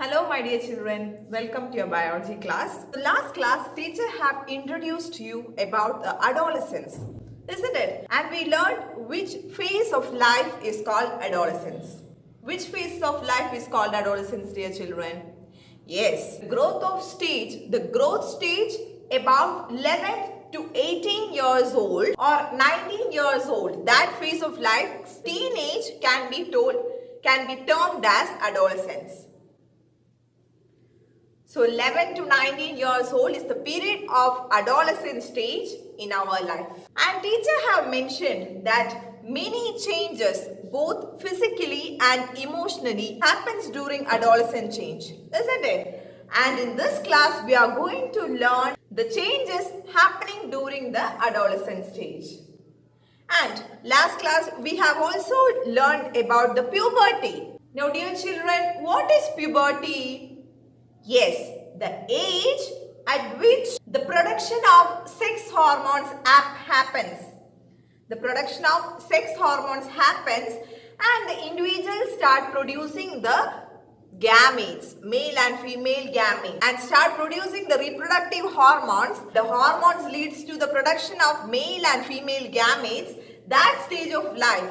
Hello my dear children, welcome to your biology class. The last class teacher have introduced you about the adolescence, isn't it? And we learned which phase of life is called adolescence. Which phase of life is called adolescence, dear children? Yes, the growth stage about 11 to 18 years old or 19 years old. That phase of life, teenage can be termed as adolescence. So 11 to 19 years old is the period of adolescent stage in our life. And teacher have mentioned that many changes both physically and emotionally happens during adolescent change, isn't it? And in this class we are going to learn the changes happening during the adolescent stage. And last class we have also learned about the puberty. Now dear children, what is puberty? Yes, the age at which the production of sex hormones happens. The production of sex hormones happens and the individuals start producing the gametes, male and female gametes, and start producing the reproductive hormones. The hormones leads to the production of male and female gametes. That stage of life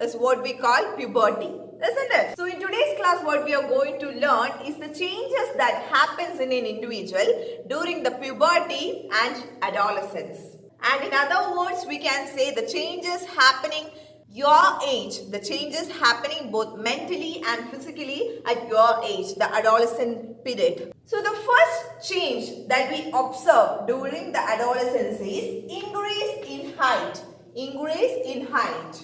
is what we call puberty, isn't it? So in today's class what we are going to learn is the changes that happens in an individual during the puberty and adolescence. And in other words we can say the changes happening your age, the changes happening both mentally and physically at your age, the adolescent period. So the first change that we observe during the adolescence is increase in height. Increase in height.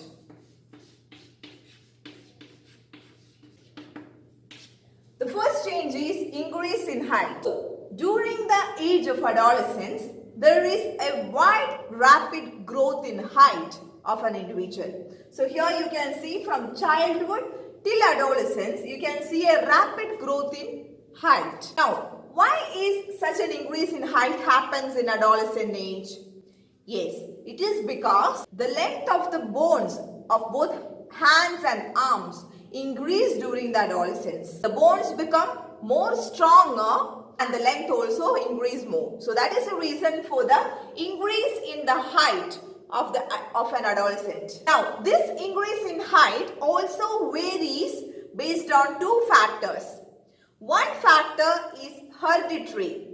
The first change is increase in height. During the age of adolescence, there is a wide rapid growth in height of an individual. So here you can see from childhood till adolescence, you can see a rapid growth in height. Now, why is such an increase in height happens in adolescent age? Yes, it is because the length of the bones of both hands and arms increase during the adolescence. The bones become more stronger and the length also increase more. So that is the reason for the increase in the height of an adolescent. Now this increase in height also varies based on two factors. One factor is hereditary.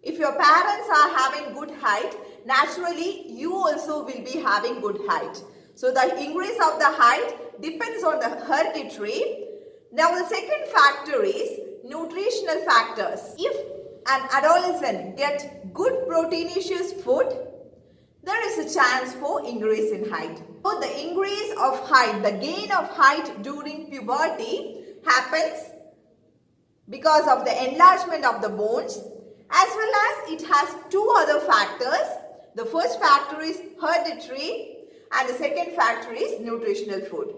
If your parents are having good height, naturally you also will be having good height. So the increase of the height depends on the hereditary. Now the second factor is nutritional factors. If an adolescent gets good proteinaceous food, there is a chance for increase in height. So the increase of height, the gain of height during puberty happens because of the enlargement of the bones, as well as it has two other factors. The first factor is hereditary and the second factor is nutritional food.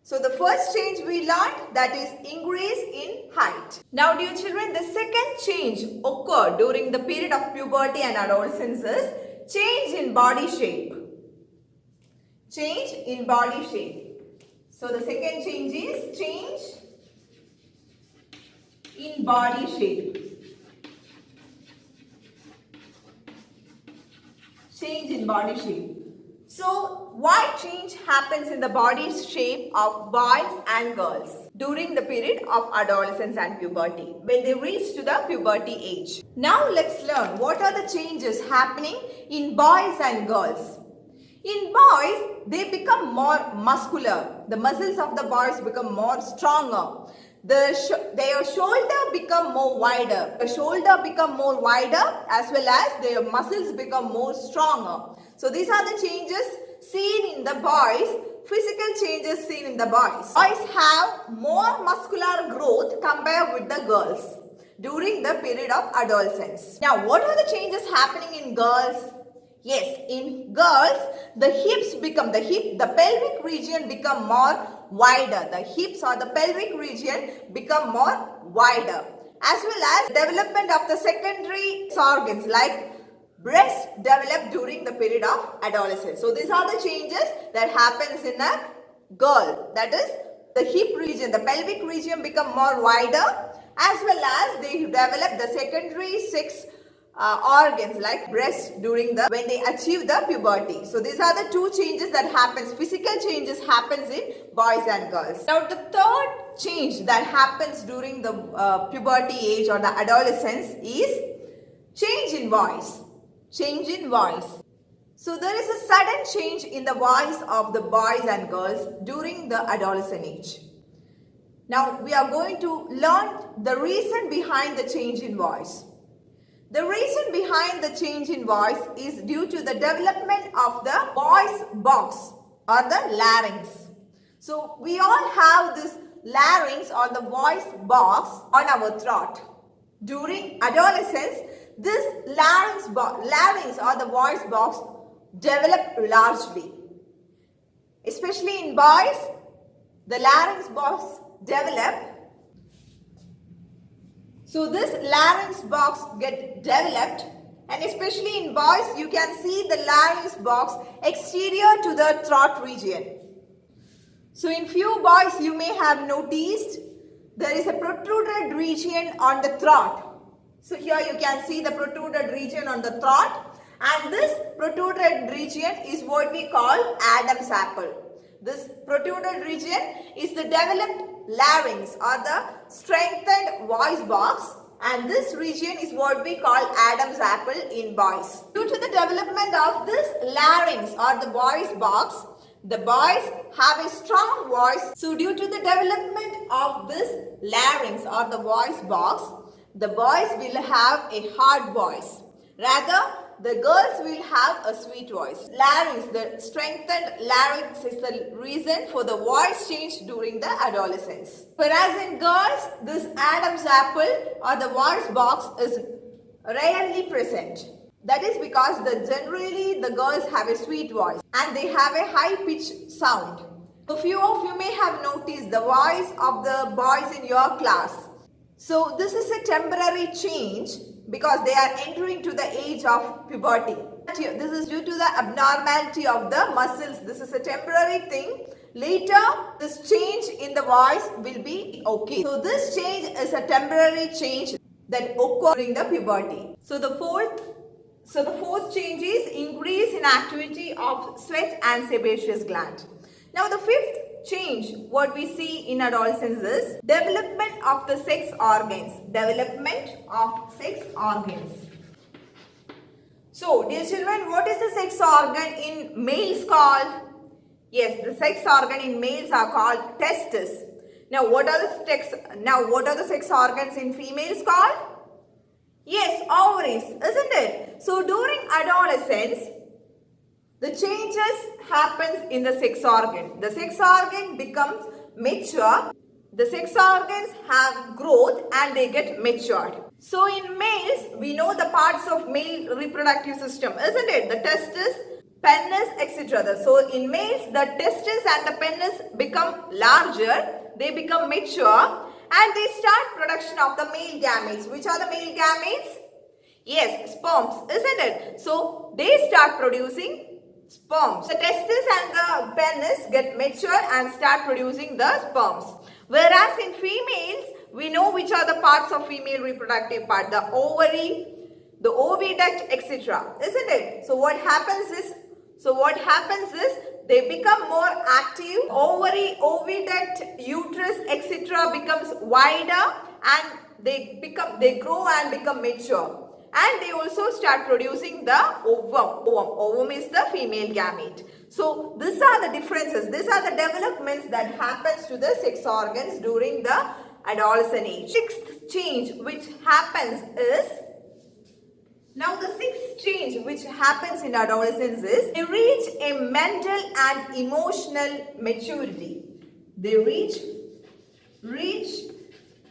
So the first change we learned, that is increase in height. Now dear children, the second change occurred during the period of puberty and adolescence is change in body shape. Change in body shape. So the second change is change in body shape. Change in body shape. So, why change happens in the body shape of boys and girls during the period of adolescence and puberty when they reach to the puberty age? Now, let's learn what are the changes happening in boys and girls. In boys, they become more muscular. The muscles of the boys become more stronger. Their shoulder become more wider. The shoulder become more wider as well as their muscles become more stronger. So these are the changes seen in the boys, physical changes seen in the boys. Boys have more muscular growth compared with the girls during the period of adolescence. Now what are the changes happening in girls? Yes, in girls, the pelvic region become more wider. The hips or the pelvic region become more wider. As well as development of the secondary organs like breast develop during the period of adolescence. So these are the changes that happens in a girl, that is the hip region, the pelvic region become more wider, as well as they develop the secondary sex organs like breast when they achieve the puberty. So these are the two changes that happens, physical changes happens in boys and girls. Now the third change that happens during the puberty age or the adolescence is change in voice. Change in voice. So there is a sudden change in the voice of the boys and girls during the adolescent age. Now we are going to learn the reason behind the change in voice. The reason behind the change in voice is due to the development of the voice box or the larynx. So we all have this larynx or the voice box on our throat. During adolescence, this larynx or the voice box develop largely. Especially in boys, the larynx box develop. So this larynx box get developed, and especially in boys you can see the larynx box exterior to the throat region. So in few boys you may have noticed there is a protruded region on the throat. So here you can see the protruded region on the throat, and this protruded region is what we call Adam's apple. This protruded region is the developed larynx or the strengthened voice box, and this region is what we call Adam's apple in boys. Due to the development of this larynx or the voice box, the boys have a strong voice. So due to the development of this larynx or the voice box, the boys will have a hard voice. Rather, the girls will have a sweet voice. Larynx, the strengthened larynx is the reason for the voice change during the adolescence. Whereas in girls, this Adam's apple or the voice box is rarely present. That is because generally the girls have a sweet voice and they have a high-pitched sound. A few of you may have noticed the voice of the boys in your class. So this is a temporary change because they are entering to the age of puberty. This is due to the abnormality of the muscles. This is a temporary thing. Later, this change in the voice will be okay. So this change is a temporary change that occurs during the puberty. So the fourth change is increase in activity of sweat and sebaceous gland. Now the fifth change what we see in adolescence is development of the sex organs. Development of sex organs. So dear children, what is the sex organ in males called? Yes, the sex organ in males are called testes. Now what are the sex organs in females called? Yes, ovaries, isn't it? So during adolescence, the changes happens in the sex organ. The sex organ becomes mature. The sex organs have growth and they get matured. So in males, we know the parts of male reproductive system, isn't it? The testes, penis, etc. So in males, the testes and the penis become larger. They become mature and they start production of the male gametes. Which are the male gametes? Yes, sperms, isn't it? So they start producing sperms. The testes and the penis get mature and start producing the sperms. Whereas in females, we know which are the parts of female reproductive part. The ovary, the oviduct, etc. Isn't it? So what happens is they become more active. Ovary, oviduct, uterus, etc. becomes wider and they grow and become mature. And they also start producing the ovum. Ovum is the female gamete. So these are the differences. These are the developments that happens to the sex organs during the adolescent age. Sixth change which happens is, now the sixth change which happens in adolescence is they reach a mental and emotional maturity. They reach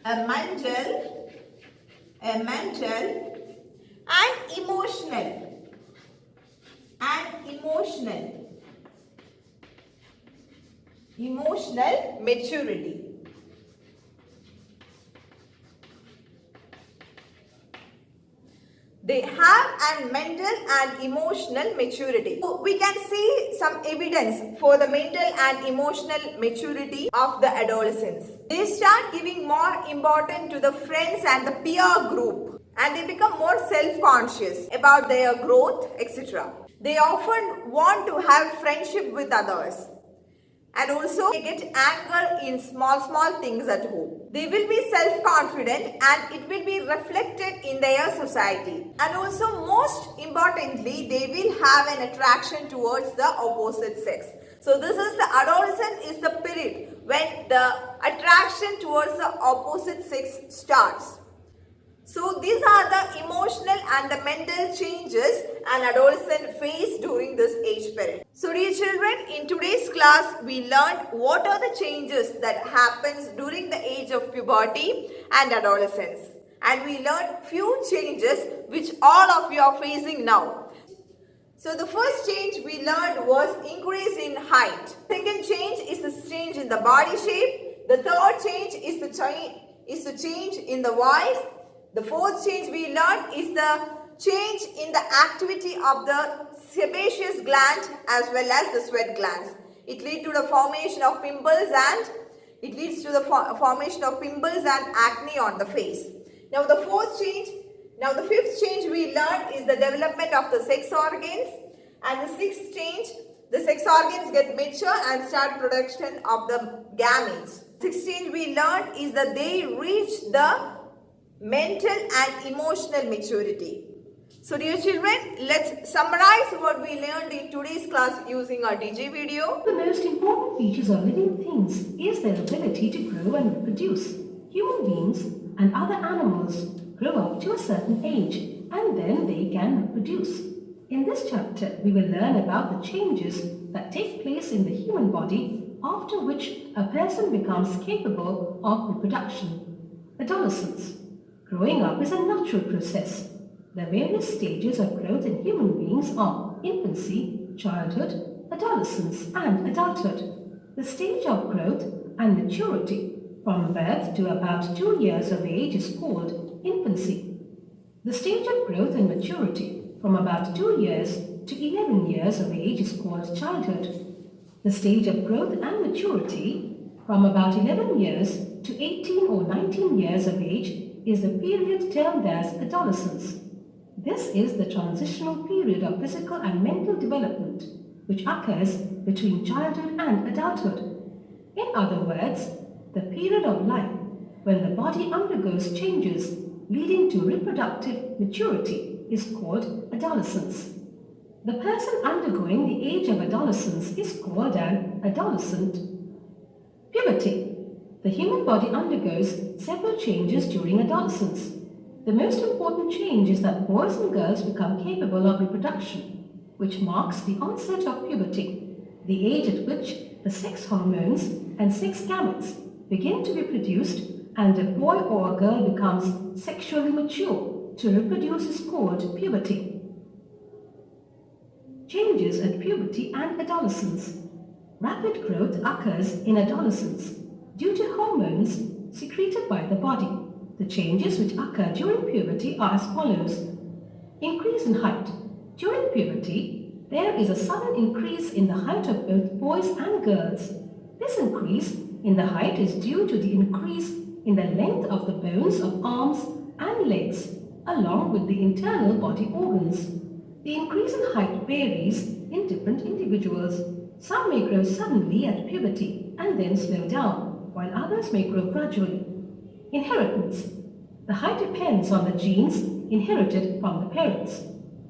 a mental and emotional maturity. They have an mental and emotional maturity. So we can see some evidence for the mental and emotional maturity of the adolescents. They start giving more importance to the friends and the peer group, and they become more self-conscious about their growth, etc. They often want to have friendship with others. And also they get anger in small things at home. They will be self-confident and it will be reflected in their society. And also most importantly, they will have an attraction towards the opposite sex. So this is the adolescent is the period when the attraction towards the opposite sex starts. So these are the emotional and the mental changes an adolescent face during this age period. So dear children, in today's class we learned what are the changes that happens during the age of puberty and adolescence. And we learned few changes which all of you are facing now. So the first change we learned was increase in height. Second change is the change in the body shape. The third change is the change in the voice. The fourth change we learned is the change in the activity of the sebaceous gland as well as the sweat glands. It leads to the formation of pimples and acne on the face. Now the fifth change we learned is the development of the sex organs, and the sixth change, the sex organs get mature and start production of the gametes. Sixth change we learned is that they reach the mental and emotional maturity. So dear children, let's summarize what we learned in today's class using our DJ video. The most important features of living things is their ability to grow and reproduce. Human beings and other animals grow up to a certain age and then they can reproduce. In this chapter, we will learn about the changes that take place in the human body after which a person becomes capable of reproduction. Adolescence. Growing up is a natural process. The various stages of growth in human beings are infancy, childhood, adolescence, and adulthood. The stage of growth and maturity from birth to about 2 years of age is called infancy. The stage of growth and maturity from about 2 years to 11 years of age is called childhood. The stage of growth and maturity from about 11 years to 18 or 19 years of age is the period termed as adolescence. This is the transitional period of physical and mental development which occurs between childhood and adulthood. In other words, the period of life when the body undergoes changes leading to reproductive maturity is called adolescence. The person undergoing the age of adolescence is called an adolescent. Puberty. The human body undergoes several changes during adolescence. The most important change is that boys and girls become capable of reproduction, which marks the onset of puberty, the age at which the sex hormones and sex gametes begin to be produced and a boy or a girl becomes sexually mature to reproduce is called puberty. Changes at puberty and adolescence. Rapid growth occurs in adolescence due to hormones secreted by the body. The changes which occur during puberty are as follows. Increase in height. During puberty, there is a sudden increase in the height of both boys and girls. This increase in the height is due to the increase in the length of the bones of arms and legs, along with the internal body organs. The increase in height varies in different individuals. Some may grow suddenly at puberty and then slow down, while others may grow gradually. Inheritance. The height depends on the genes inherited from the parents.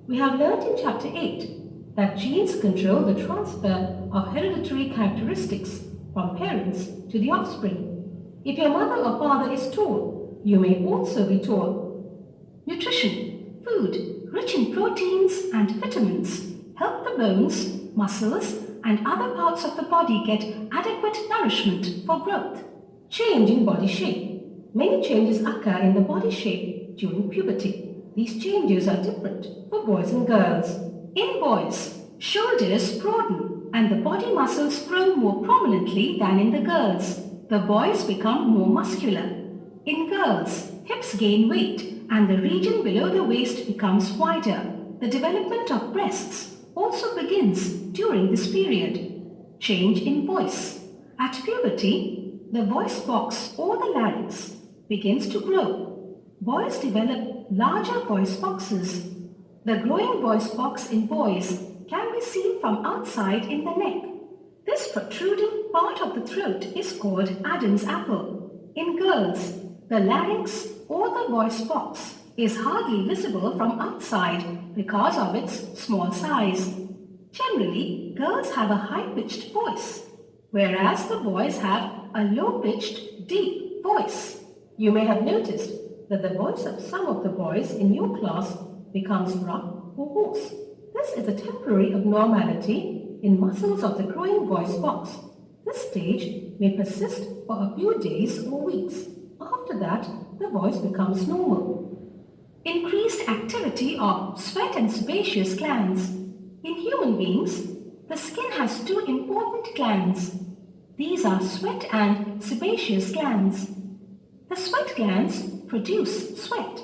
We have learned in Chapter 8 that genes control the transfer of hereditary characteristics from parents to the offspring. If your mother or father is tall, you may also be tall. Nutrition. Food rich in proteins and vitamins help the bones, muscles, and other parts of the body get adequate nourishment for growth. Change in body shape. Many changes occur in the body shape during puberty. These changes are different for boys and girls. In boys, shoulders broaden and the body muscles grow more prominently than in the girls. The boys become more muscular. In girls, hips gain weight and the region below the waist becomes wider. The development of breasts also begins during this period. Change in voice. At puberty, the voice box or the larynx begins to grow. Boys develop larger voice boxes. The growing voice box in boys can be seen from outside in the neck. This protruding part of the throat is called Adam's apple. In girls, the larynx or the voice box is hardly visible from outside because of its small size. Generally, girls have a high-pitched voice, whereas the boys have a low-pitched, deep voice. You may have noticed that the voice of some of the boys in your class becomes rough or hoarse. This is a temporary abnormality in muscles of the growing voice box. This stage may persist for a few days or weeks. After that, the voice becomes normal. Increased activity of sweat and sebaceous glands. In human beings, the skin has two important glands. These are sweat and sebaceous glands. The sweat glands produce sweat.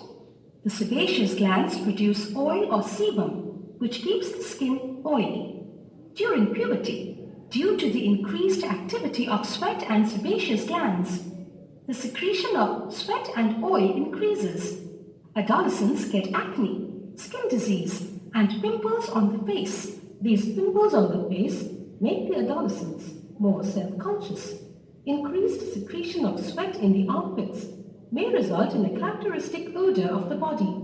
The sebaceous glands produce oil or sebum, which keeps the skin oily. During puberty, due to the increased activity of sweat and sebaceous glands, the secretion of sweat and oil increases. Adolescents get acne, skin disease, and pimples on the face. These pimples on the face make the adolescents more self-conscious. Increased secretion of sweat in the armpits may result in a characteristic odor of the body.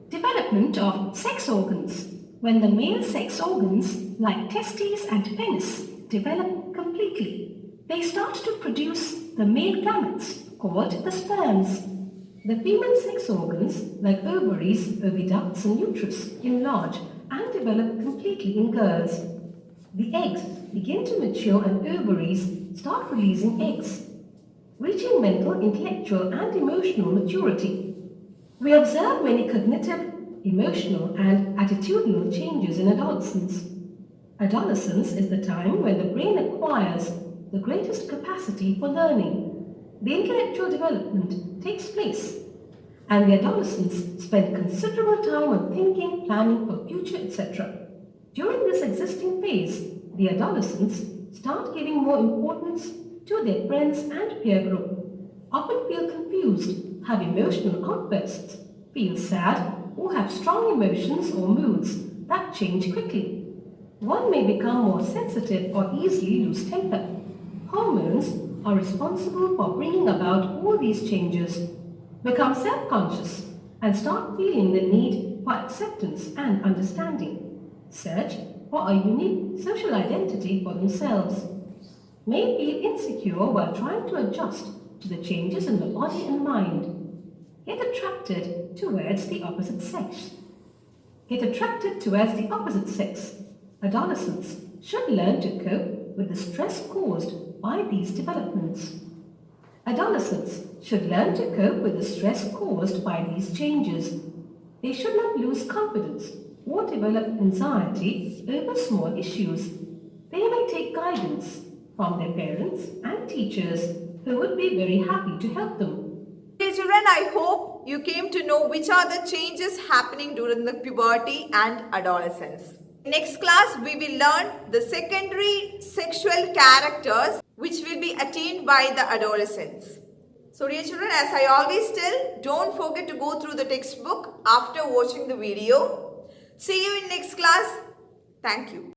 Development of sex organs. When the male sex organs, like testes and penis, develop completely, they start to produce the male gametes, called the sperms. The female sex organs, like ovaries, oviducts, and uterus, enlarge and develop completely in girls. The eggs begin to mature and ovaries start releasing eggs, reaching mental, intellectual, and emotional maturity. We observe many cognitive, emotional, and attitudinal changes in adolescence. Adolescence is the time when the brain acquires the greatest capacity for learning. The intellectual development takes place, and the adolescents spend considerable time on thinking, planning for future, etc. During this existing phase, the adolescents start giving more importance to their friends and peer group, often feel confused, have emotional outbursts, feel sad, or have strong emotions or moods that change quickly. One may become more sensitive or easily lose temper. Hormones are responsible for bringing about all these changes, become self-conscious, and start feeling the need for acceptance and understanding, search for a unique social identity for themselves, may feel insecure while trying to adjust to the changes in the body and mind, get attracted towards the opposite sex. Adolescents should learn to cope with the stress caused by these developments. Adolescents should learn to cope with the stress caused by these changes. They should not lose confidence or develop anxiety over small issues. They may take guidance from their parents and teachers who would be very happy to help them. Dear children, I hope you came to know which are the changes happening during the puberty and adolescence. Next class, we will learn the secondary sexual characters which will be attained by the adolescents. So dear children, as I always tell, don't forget to go through the textbook after watching the video. See you in next class. Thank you.